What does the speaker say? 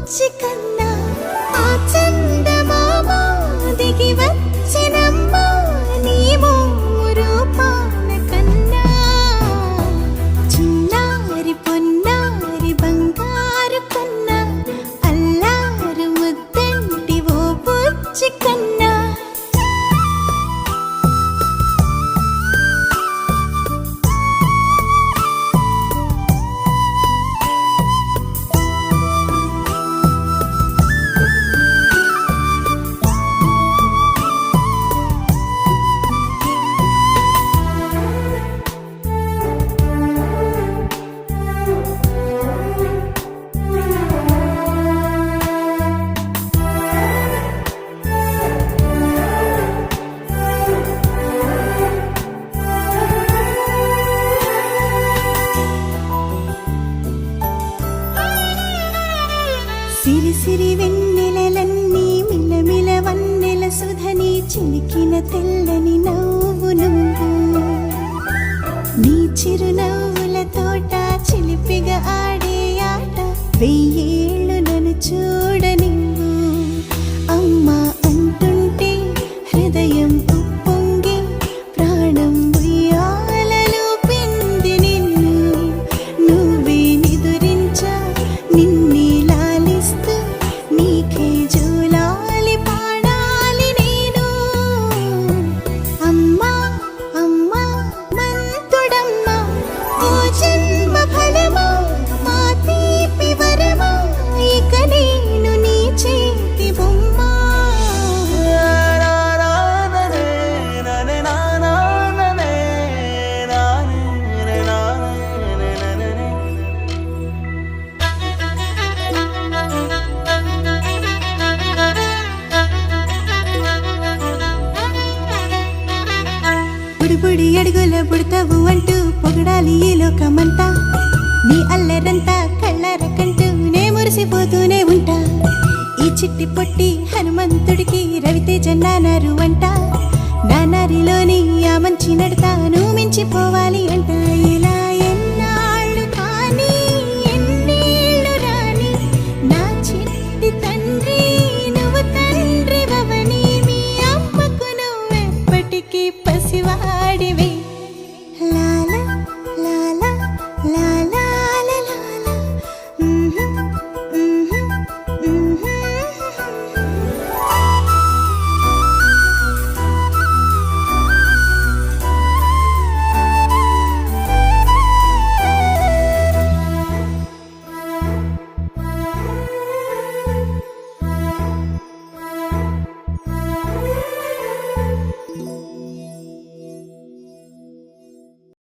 బుచ్చి కన్నా ఆ చందమామ దిగి వచ్చినమ్మ నీ రూపాన కన్నా చిన్నారి పొన్నారి బంగారు కన్నా అల్లారు ముద్దంటి ఓ బుచ్చి కన్నా సిరి సిరి వెన్నెలలన్నీ మిలమిల వన్నెల సుధని చిలికిన తెల్లని నవ్వు నువ్వు నీ చిరునవ్వుల తోట చిలిపిగా ఆడే ఆట వెయ్యేళ్ళు నన్ను చూడనివ్వు అమ్మా అంటుంటే హృదయం ఉప్పొంగి ప్రాణం ఉయ్యాలలో పిండి నిన్ను నువ్వే నిదురించా నిన్నే నీకే జూలాలి పాడాలి నేను అమ్మా అమ్మా మంతుడమ్మా ఓ జన్మ ఫలమా మా తీపి వరమా ఇక నేను నీ చేతి బొమ్మ బుడి అడుగుల బుడతావు అంటూ పొగడాలి ఈ లోకమంతా నీ అల్లరంతా కళ్ళారకంటూ నే మురిసిపోతూనే